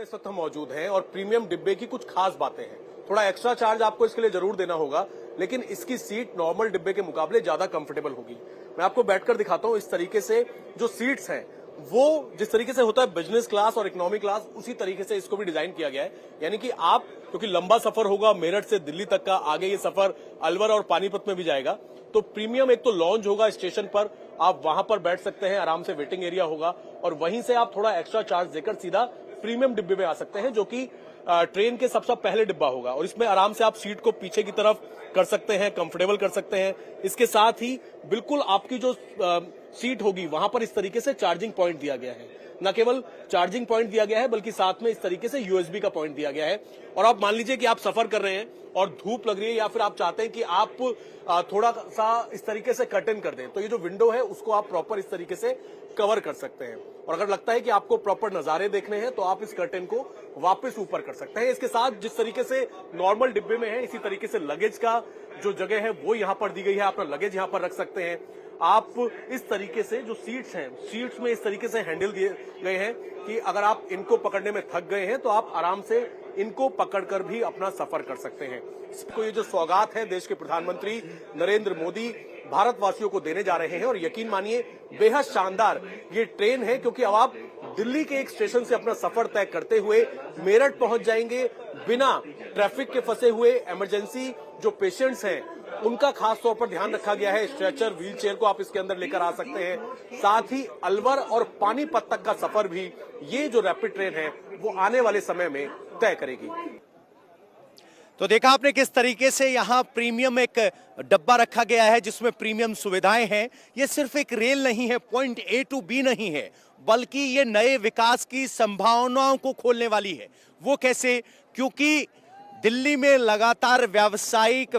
में इस वक्त हम मौजूद हैं और प्रीमियम डिब्बे की कुछ खास बातें हैं। थोड़ा एक्स्ट्रा चार्ज आपको इसके लिए जरूर देना होगा, लेकिन इसकी सीट नॉर्मल डिब्बे के मुकाबले ज्यादा कंफर्टेबल होगी। मैं आपको बैठकर दिखाता हूं। इस तरीके से जो सीट्स हैं वो जिस तरीके से होता है बिजनेस क्लास और इकोनॉमी क्लास, उसी तरीके से इसको भी डिजाइन किया गया है। यानी कि आप, क्योंकि लंबा सफर होगा मेरठ से दिल्ली तक का, आगे ये सफर अलवर और पानीपत में भी जाएगा, तो प्रीमियम एक तो लॉन्च होगा स्टेशन पर, आप वहां पर बैठ सकते हैं, आराम से वेटिंग एरिया होगा और वहीं से आप थोड़ा एक्स्ट्रा चार्ज देकर सीधा प्रीमियम डिब्बे में आ सकते हैं, जो कि ट्रेन के सबसे पहले डिब्बा होगा। और इसमें आराम से आप सीट को पीछे की तरफ कर सकते हैं, कंफर्टेबल कर सकते हैं। इसके साथ ही बिल्कुल आपकी जो सीट होगी वहां पर इस तरीके से चार्जिंग पॉइंट दिया गया है। न केवल चार्जिंग पॉइंट दिया गया है बल्कि साथ में इस तरीके से यूएसबी का पॉइंट दिया गया है। और आप मान लीजिए कि आप सफर कर रहे हैं और धूप लग रही है, या फिर आप चाहते हैं कि आप थोड़ा सा इस तरीके से कर्टन कर दें, तो ये जो विंडो है उसको आप प्रॉपर इस तरीके से कवर कर सकते हैं। और अगर लगता है कि आपको प्रॉपर नजारे देखने हैं तो आप इस कर्टन को वापस ऊपर कर सकते हैं। इसके साथ जिस तरीके से नॉर्मल डिब्बे में है, इसी तरीके से लगेज का जो जगह है वो यहां पर दी गई है। अपना लगेज यहां पर रख सकते हैं। आप इस तरीके से जो सीट्स हैं, सीट्स में इस तरीके से हैंडल दिए गए हैं कि अगर आप इनको पकड़ने में थक गए हैं तो आप आराम से इनको पकड़कर भी अपना सफर कर सकते हैं। इसको ये जो सौगात है देश के प्रधानमंत्री नरेंद्र मोदी भारतवासियों को देने जा रहे हैं, और यकीन मानिए बेहद शानदार ये ट्रेन है, क्योंकि अब आप दिल्ली के एक स्टेशन से अपना सफर तय करते हुए मेरठ पहुंच जाएंगे बिना ट्रैफिक के फंसे हुए। इमरजेंसी जो पेशेंट्स हैं उनका खास तौर पर ध्यान रखा गया है। स्ट्रेचर, व्हील चेयर को आप इसके अंदर लेकर आ सकते हैं। साथ ही अलवर और पानीपत तक का सफर भी ये जो रैपिड ट्रेन है वो आने वाले समय में तय करेगी। तो देखा आपने किस तरीके से यहाँ प्रीमियम एक डब्बा रखा गया है जिसमें प्रीमियम सुविधाएं हैं। ये सिर्फ एक रेल नहीं है, पॉइंट ए टू बी नहीं है, बल्कि ये नए विकास की संभावनाओं को खोलने वाली है। वो कैसे? क्योंकि दिल्ली में लगातार व्यावसायिक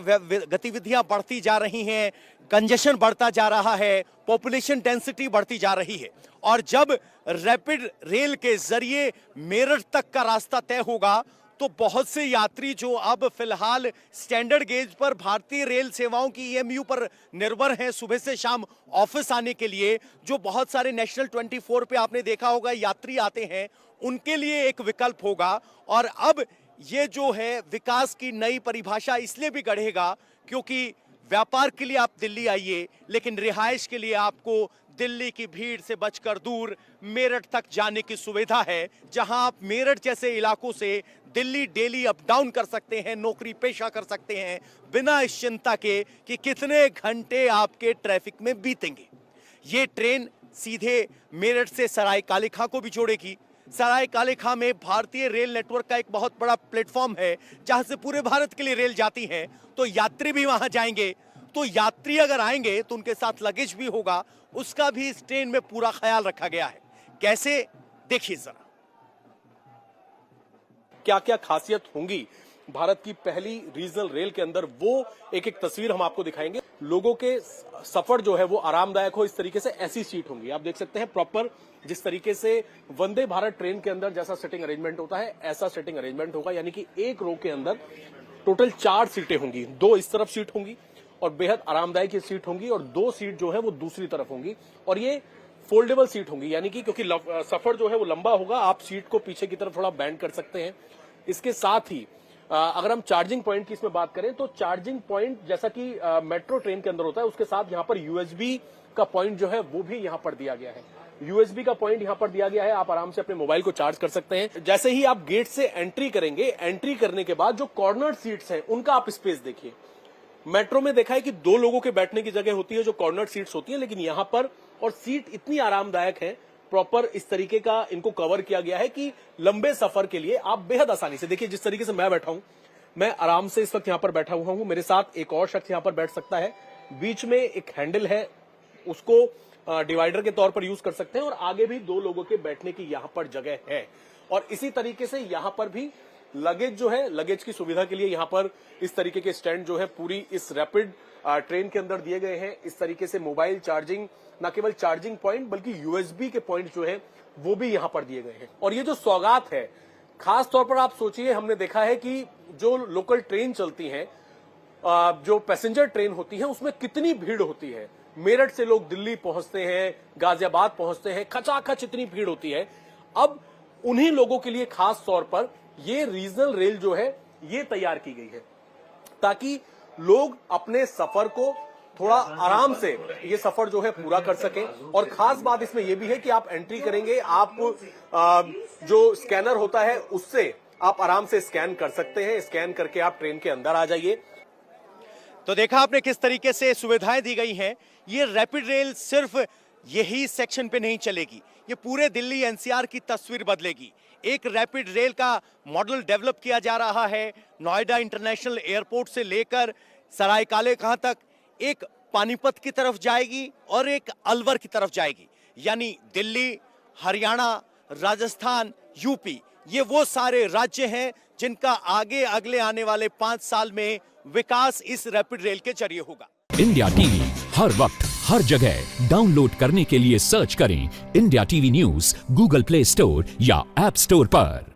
गतिविधियां बढ़ती जा रही हैं, कंजेशन बढ़ता जा रहा है, पॉपुलेशन डेंसिटी बढ़ती जा रही है, और जब रैपिड रेल के जरिए मेरठ तक का रास्ता तय होगा तो बहुत से यात्री जो अब फिलहाल स्टैंडर्ड गेज पर भारतीय रेल सेवाओं की ईएमयू पर निर्भर हैं सुबह से शाम ऑफिस आने के लिए, जो बहुत सारे नेशनल 24 पे आपने देखा होगा यात्री आते हैं, उनके लिए एक विकल्प होगा। और अब ये जो है विकास की नई परिभाषा इसलिए भी गढ़ेगा क्योंकि व्यापार के लिए आप दिल्ली आइए, लेकिन रिहाइश के लिए आपको दिल्ली की भीड़ से बचकर दूर मेरठ तक जाने की सुविधा है, जहां आप मेरठ जैसे इलाकों से दिल्ली डेली अप डाउन कर सकते हैं, नौकरी पेशा कर सकते हैं, बिना इस चिंता के कि कितने घंटे आपके ट्रैफिक में बीतेंगे। ये ट्रेन सीधे मेरठ से सरायकाले खां को भी जोड़ेगी। सरायकाले खां में भारतीय रेल नेटवर्क का एक बहुत बड़ा प्लेटफॉर्म है जहां से पूरे भारत के लिए रेल जाती है, तो यात्री भी वहां जाएंगे। तो यात्री अगर आएंगे तो उनके साथ लगेज भी होगा, उसका भी इस ट्रेन में पूरा ख्याल रखा गया है। कैसे, देखिए जरा। क्या क्या खासियत होंगी भारत की पहली रीजनल रेल के अंदर, वो एक एक तस्वीर हम आपको दिखाएंगे। लोगों के सफर जो है वो आरामदायक हो, इस तरीके से ऐसी सीट होंगी। आप देख सकते हैं प्रॉपर जिस तरीके से वंदे भारत ट्रेन के अंदर जैसा सेटिंग अरेंजमेंट होता है ऐसा सेटिंग अरेंजमेंट होगा। यानी कि एक रो के अंदर टोटल 4 सीटें होंगी, 2 इस तरफ सीट होंगी और बेहद आरामदायक ये सीट होंगी, और 2 सीट जो है वो दूसरी तरफ होंगी, और ये फोल्डेबल सीट होंगी। यानी कि क्योंकि सफर जो है वो लंबा होगा, आप सीट को पीछे की तरफ थोड़ा बैंड कर सकते हैं। इसके साथ ही अगर हम चार्जिंग पॉइंट की इसमें बात करें तो चार्जिंग पॉइंट जैसा कि मेट्रो ट्रेन के अंदर होता है, उसके साथ यहां पर यूएसबी का पॉइंट जो है वो भी यहां पर दिया गया है। यूएसबी का पॉइंट यहां पर दिया गया है, आप आराम से अपने मोबाइल को चार्ज कर सकते हैं। जैसे ही आप गेट से एंट्री करेंगे, एंट्री करने के बाद जो कॉर्नर सीट्स हैं उनका आप स्पेस देखिए। मेट्रो में देखा है कि 2 लोगों के बैठने की जगह होती है जो कॉर्नर सीट्स होती है, लेकिन यहां पर और सीट इतनी आरामदायक है, प्रॉपर इस तरीके का इनको कवर किया गया है कि लंबे सफर के लिए आप बेहद आसानी से, देखिए जिस तरीके से मैं बैठा हूं, मैं आराम से इस वक्त यहां पर बैठा हुआ हूं, मेरे साथ एक और शख्स यहां पर बैठ सकता है, बीच में एक हैंडल है, उसको डिवाइडर के तौर पर यूज कर सकते हैं, और आगे भी 2 लोगों के बैठने की यहां पर जगह है। और इसी तरीके से यहां पर भी लगेज जो है, लगेज की सुविधा के लिए यहां पर इस तरीके के स्टैंड जो है पूरी इस रैपिड ट्रेन के अंदर दिए गए हैं। इस तरीके से मोबाइल चार्जिंग, न केवल चार्जिंग पॉइंट बल्कि यूएसबी के पॉइंट जो है वो भी यहां पर दिए गए हैं। और ये जो सौगात है, खास तौर पर आप सोचिए, हमने देखा है कि जो लोकल ट्रेन चलती हैं, जो पैसेंजर ट्रेन होती है, उसमें कितनी भीड़ होती है। मेरठ से लोग दिल्ली पहुंचते हैं, गाजियाबाद पहुंचते हैं, खचाखच इतनी भीड़ होती है। अब उन्हीं लोगों के लिए खास तौर पर ये रीजनल रेल जो है ये तैयार की गई है, ताकि लोग अपने सफर को थोड़ा आराम से ये सफर जो है पूरा कर सकें। और खास बात इसमें यह भी है कि आप एंट्री करेंगे, आप जो स्कैनर होता है उससे आप आराम से स्कैन कर सकते हैं, स्कैन करके आप ट्रेन के अंदर आ जाइए। तो देखा आपने किस तरीके से सुविधाएं दी गई हैं। ये रैपिड रेल सिर्फ यही सेक्शन पे नहीं चलेगी, ये पूरे दिल्ली एनसीआर की तस्वीर बदलेगी। एक रैपिड रेल का मॉडल डेवलप किया जा रहा है, नोएडा इंटरनेशनल एयरपोर्ट से लेकर सरायकाले कहां तक, एक पानीपत की तरफ जाएगी और एक अलवर की तरफ जाएगी। यानी दिल्ली, हरियाणा, राजस्थान, यूपी, ये वो सारे राज्य हैं जिनका आगे अगले आने वाले 5 साल में विकास इस रैपिड रेल के जरिए होगा। इंडिया टीवी हर वक्त हर जगह डाउनलोड करने के लिए सर्च करें India TV news Google play store या ऐप स्टोर पर।